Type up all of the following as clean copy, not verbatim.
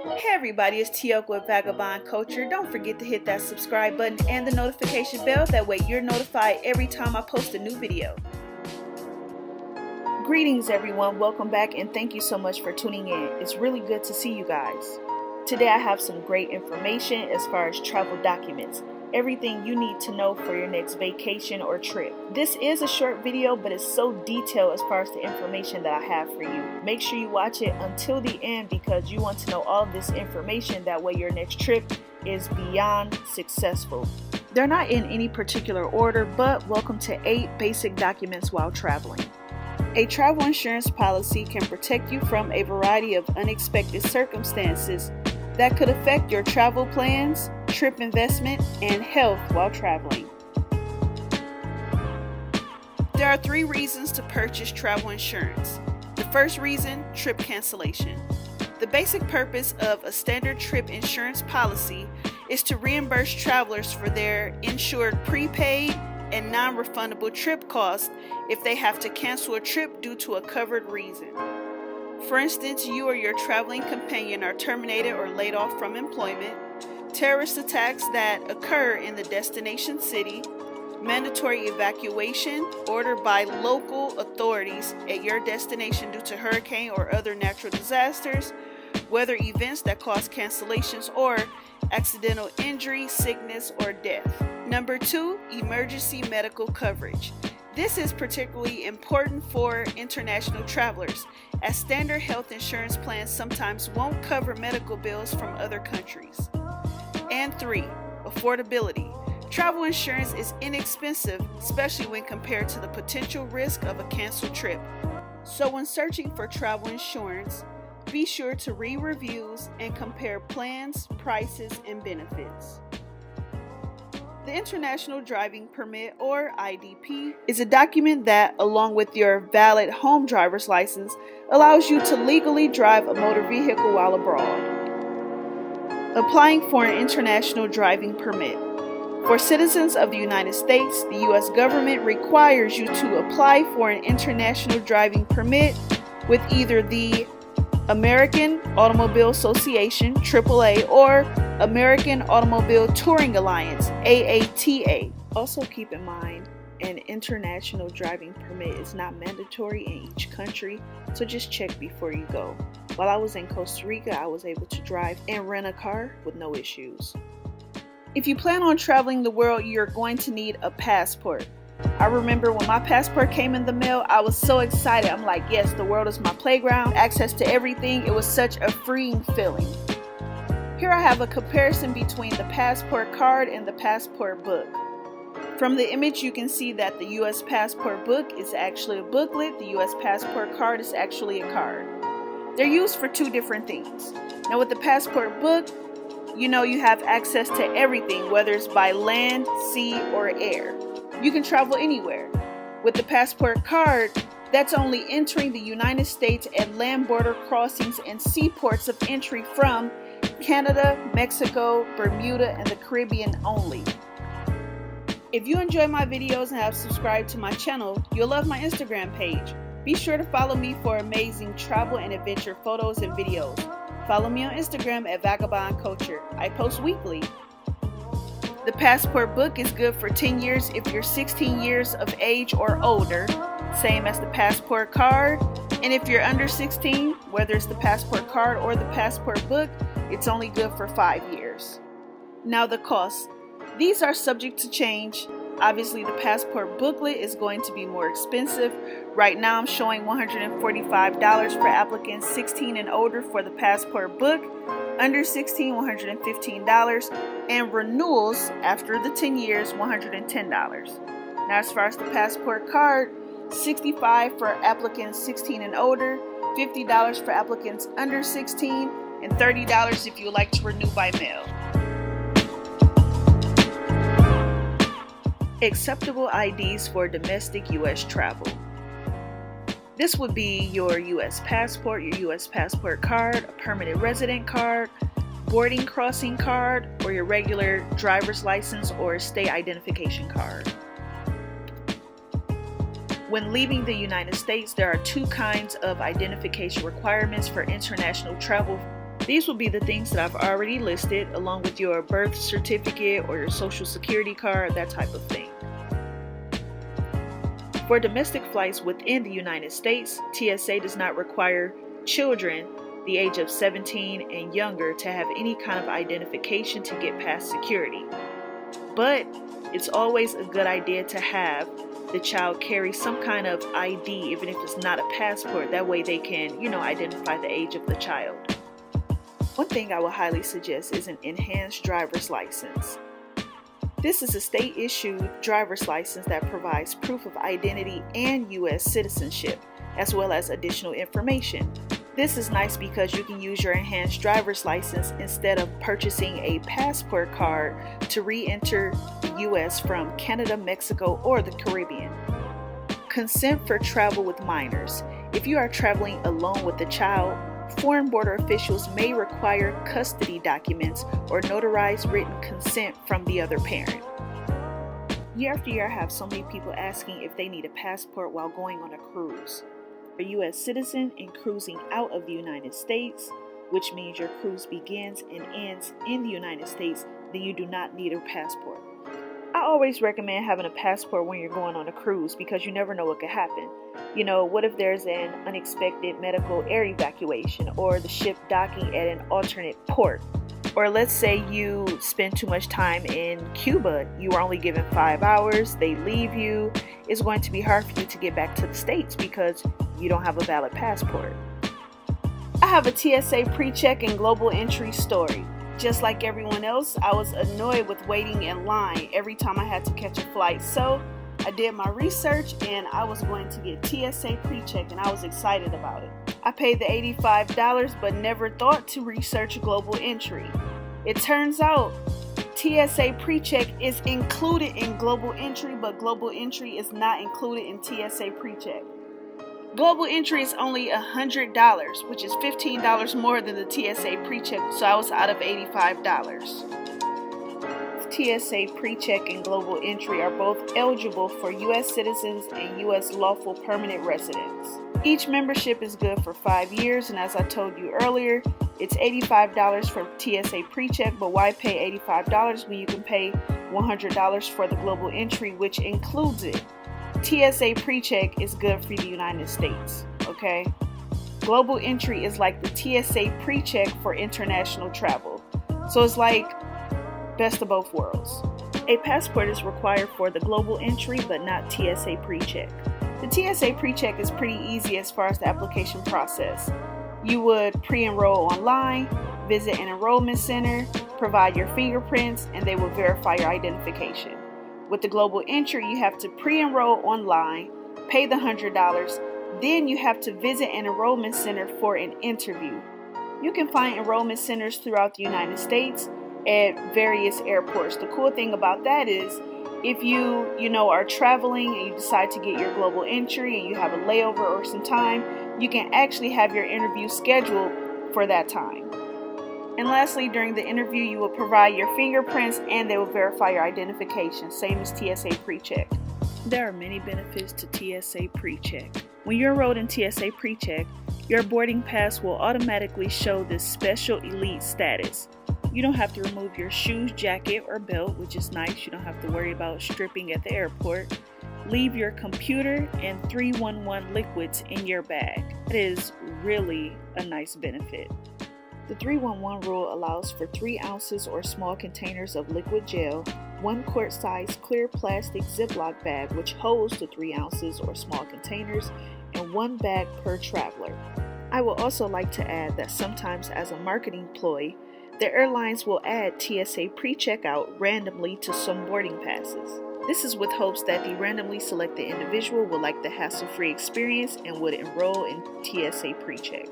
Hey everybody, it's Tioka with Vagabond Culture. Don't forget to hit that subscribe button and the notification bell. That way you're notified every time I post a new video. Greetings everyone, welcome back and thank you so much for tuning in. It's really good to see you guys. Today I have some great information as far as travel documents. Everything you need to know for your next vacation or trip. This is a short video, but it's so detailed as far as the information that I have for you. Make sure you watch it until the end because you want to know all of this information. That way your next trip is beyond successful. They're not in any particular order, but welcome to 8 basic documents while traveling. A travel insurance policy can protect you from a variety of unexpected circumstances that could affect your travel plans, trip investment, and health while traveling. There are 3 reasons to purchase travel insurance. The first reason, trip cancellation. The basic purpose of a standard trip insurance policy is to reimburse travelers for their insured prepaid and non-refundable trip costs if they have to cancel a trip due to a covered reason. For instance, you or your traveling companion are terminated or laid off from employment, terrorist attacks that occur in the destination city, mandatory evacuation ordered by local authorities at your destination due to hurricane or other natural disasters, weather events that cause cancellations, or accidental injury, sickness, or death. Number 2, emergency medical coverage. This is particularly important for international travelers, as standard health insurance plans sometimes won't cover medical bills from other countries. And 3, affordability. Travel insurance is inexpensive, especially when compared to the potential risk of a canceled trip. So when searching for travel insurance, be sure to read reviews and compare plans, prices, and benefits. The International Driving Permit, or IDP, is a document that, along with your valid home driver's license, allows you to legally drive a motor vehicle while abroad. Applying for an international driving permit. For citizens of the United States, the U.S. government requires you to apply for an international driving permit with either the American Automobile Association, AAA, or American Automobile Touring Alliance, AATA. Also keep in mind, an international driving permit is not mandatory in each country, so just check before you go. While I was in Costa Rica, I was able to drive and rent a car with no issues. If you plan on traveling the world, you're going to need a passport. I remember when my passport came in the mail, I was so excited. I'm like, yes, the world is my playground, access to everything. It was such a freeing feeling. Here I have a comparison between the passport card and the passport book. From the image, you can see that the U.S. passport book is actually a booklet. The U.S. passport card is actually a card. They're used for 2 different things. Now with the passport book, you have access to everything, whether it's by land, sea, or air. You can travel anywhere. With the passport card, that's only entering the United States at land border crossings and seaports of entry from Canada, Mexico, Bermuda, and the Caribbean only. If you enjoy my videos and have subscribed to my channel, you'll love my Instagram page. Be sure to follow me for amazing travel and adventure photos and videos. Follow me on Instagram at Vagabond Culture. I post weekly. The passport book is good for 10 years if you're 16 years of age or older, same as the passport card. And if you're under 16, whether it's the passport card or the passport book, it's only good for 5 years. Now the costs. These are subject to change. Obviously the passport booklet is going to be more expensive. Right now I'm showing $145 for applicants 16 and older for the passport book, under 16 $115, and renewals after the 10 years $110. Now as far as the passport card, $65 for applicants 16 and older, $50 for applicants under 16, and $30 if you would like to renew by mail. Acceptable IDs for domestic U.S. travel. This would be your U.S. passport, your U.S. passport card, a permanent resident card, boarding crossing card, or your regular driver's license or state identification card. When leaving the United States, there are 2 kinds of identification requirements for international travel These will be the things that I've already listed, along with your birth certificate or your social security card, that type of thing. For domestic flights within the United States, TSA does not require children the age of 17 and younger to have any kind of identification to get past security. But it's always a good idea to have the child carry some kind of ID, even if it's not a passport. That way they can, identify the age of the child. One thing I would highly suggest is an enhanced driver's license. This is a state-issued driver's license that provides proof of identity and U.S. citizenship, as well as additional information. This is nice because you can use your enhanced driver's license instead of purchasing a passport card to re-enter the U.S. from Canada, Mexico, or the Caribbean. Consent for travel with minors. If you are traveling alone with a child, foreign border officials may require custody documents or notarized written consent from the other parent. Year after year, I have so many people asking if they need a passport while going on a cruise. If you're a U.S. citizen and cruising out of the United States, which means your cruise begins and ends in the United States, then you do not need a passport. I always recommend having a passport when you're going on a cruise because you never know what could happen. What if there's an unexpected medical air evacuation or the ship docking at an alternate port? Or let's say you spend too much time in Cuba, you are only given 5 hours, they leave you. It's going to be hard for you to get back to the States because you don't have a valid passport. I have a TSA PreCheck and global entry story. Just like everyone else, I was annoyed with waiting in line every time I had to catch a flight. So I did my research and I was going to get TSA PreCheck and I was excited about it. I paid the $85 but never thought to research global entry. It turns out TSA PreCheck is included in global entry, but global entry is not included in TSA PreCheck. Global entry is only $100, which is $15 more than the TSA PreCheck, so I was out of $85. TSA PreCheck and global entry are both eligible for U.S. citizens and U.S. lawful permanent residents. Each membership is good for 5 years, and as I told you earlier, it's $85 for TSA PreCheck, but why pay $85 when you can pay $100 for the global entry, which includes it? TSA PreCheck is good for the United States, okay? Global entry is like the TSA PreCheck for international travel. So it's like best of both worlds. A passport is required for the global entry, but not TSA PreCheck. The TSA PreCheck is pretty easy as far as the application process. You would pre-enroll online, visit an enrollment center, provide your fingerprints, and they will verify your identification. With the global entry, you have to pre-enroll online, pay the $100, then you have to visit an enrollment center for an interview. You can find enrollment centers throughout the United States at various airports. The cool thing about that is if you are traveling and you decide to get your global entry and you have a layover or some time, you can actually have your interview scheduled for that time. And lastly, during the interview, you will provide your fingerprints and they will verify your identification, same as TSA PreCheck. There are many benefits to TSA PreCheck. When you're enrolled in TSA PreCheck, your boarding pass will automatically show this special elite status. You don't have to remove your shoes, jacket, or belt, which is nice. You don't have to worry about stripping at the airport. Leave your computer and 311 liquids in your bag. That is really a nice benefit. The 311 rule allows for 3 ounces or small containers of liquid gel, 1 quart-sized clear plastic Ziploc bag which holds the 3 ounces or small containers, and 1 bag per traveler. I would also like to add that sometimes as a marketing ploy, the airlines will add TSA PreCheck out randomly to some boarding passes. This is with hopes that the randomly selected individual will like the hassle-free experience and would enroll in TSA PreCheck.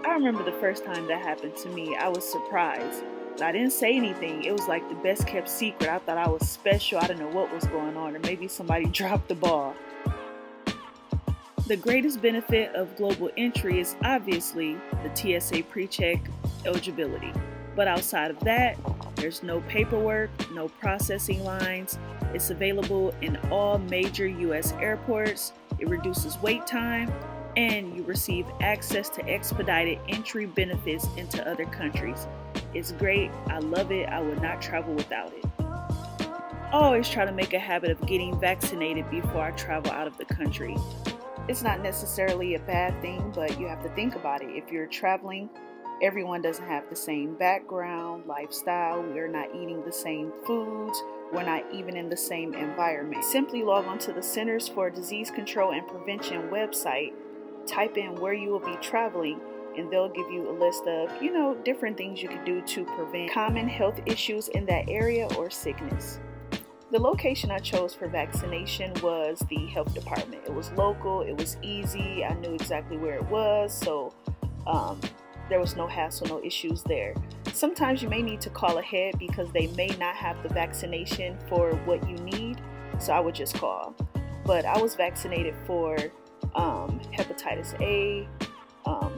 I remember the first time that happened to me, I was surprised. But I didn't say anything. It was like the best kept secret. I thought I was special. I didn't know what was going on, or maybe somebody dropped the ball. The greatest benefit of global entry is obviously the TSA PreCheck eligibility. But outside of that, there's no paperwork, no processing lines. It's available in all major U.S. airports. It reduces wait time. and you receive access to expedited entry benefits into other countries. It's great. I love it. I would not travel without it. I always try to make a habit of getting vaccinated before I travel out of the country. It's not necessarily a bad thing, but you have to think about it. If you're traveling, everyone doesn't have the same background, lifestyle. We're not eating the same foods. We're not even in the same environment. Simply log on to the Centers for Disease Control and Prevention website, type in where you will be traveling, and they'll give you a list of, different things you can do to prevent common health issues in that area or sickness. The location I chose for vaccination was the health department. It was local, it was easy, I knew exactly where it was, so there was no hassle, no issues there. Sometimes you may need to call ahead because they may not have the vaccination for what you need, so I would just call. But I was vaccinated for hepatitis A,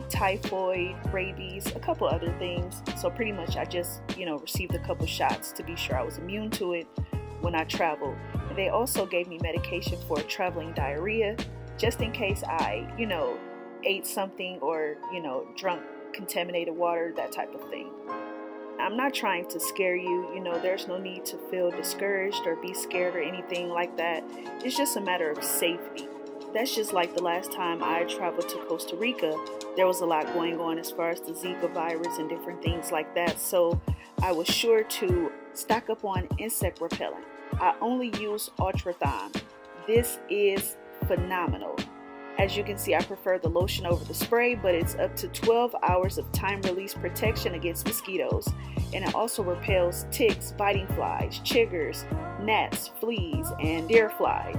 typhoid, rabies, a couple other things. So pretty much I just, received a couple shots to be sure I was immune to it when I traveled. And they also gave me medication for traveling diarrhea, just in case I, ate something or, drunk contaminated water, that type of thing. I'm not trying to scare you, there's no need to feel discouraged or be scared or anything like that. It's just a matter of safety. That's just like the last time I traveled to Costa Rica. There was a lot going on as far as the Zika virus and different things like that. So I was sure to stock up on insect repellent. I only use Ultrathon. This is phenomenal. As you can see, I prefer the lotion over the spray, but it's up to 12 hours of time-release protection against mosquitoes. And it also repels ticks, biting flies, chiggers, gnats, fleas, and deer flies.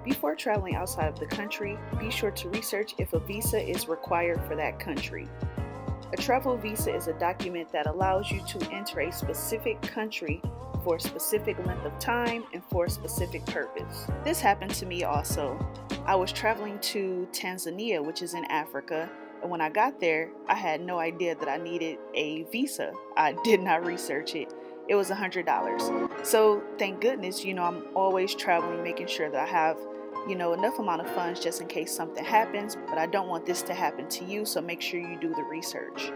Before traveling outside of the country, be sure to research if a visa is required for that country. A travel visa is a document that allows you to enter a specific country for a specific length of time and for a specific purpose. This happened to me also. I was traveling to Tanzania, which is in Africa, and when I got there, I had no idea that I needed a visa. I did not research it. It was $100. So thank goodness, I'm always traveling, making sure that I have, enough amount of funds just in case something happens, but I don't want this to happen to you, so make sure you do the research.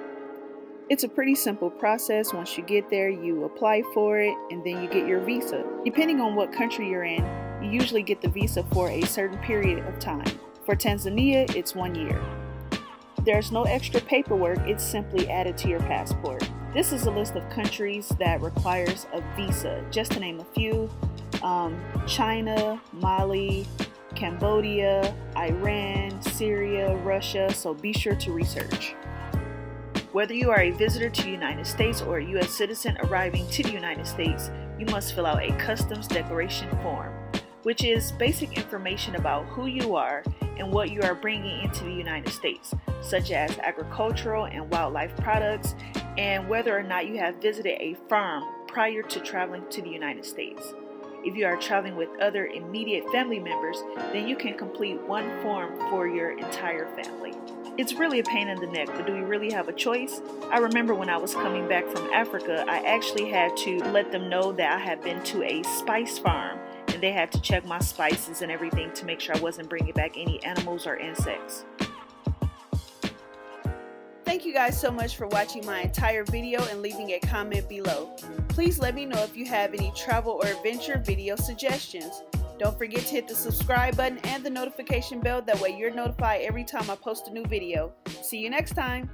It's a pretty simple process. Once you get there, you apply for it, and then you get your visa. Depending on what country you're in, you usually get the visa for a certain period of time. For Tanzania, it's 1 year. There's no extra paperwork, it's simply added to your passport. This is a list of countries that requires a visa, just to name a few. China, Mali, Cambodia, Iran, Syria, Russia, so be sure to research. Whether you are a visitor to the United States or a U.S. citizen arriving to the United States, you must fill out a customs declaration form, which is basic information about who you are and what you are bringing into the United States, such as agricultural and wildlife products, and whether or not you have visited a farm prior to traveling to the United States. If you are traveling with other immediate family members, then you can complete one form for your entire family. It's really a pain in the neck, but do we really have a choice? I remember when I was coming back from Africa, I actually had to let them know that I had been to a spice farm, and they had to check my spices and everything to make sure I wasn't bringing back any animals or insects. Thank you guys so much for watching my entire video and leaving a comment below. Please let me know if you have any travel or adventure video suggestions. Don't forget to hit the subscribe button and the notification bell, that way you're notified every time I post a new video. See you next time!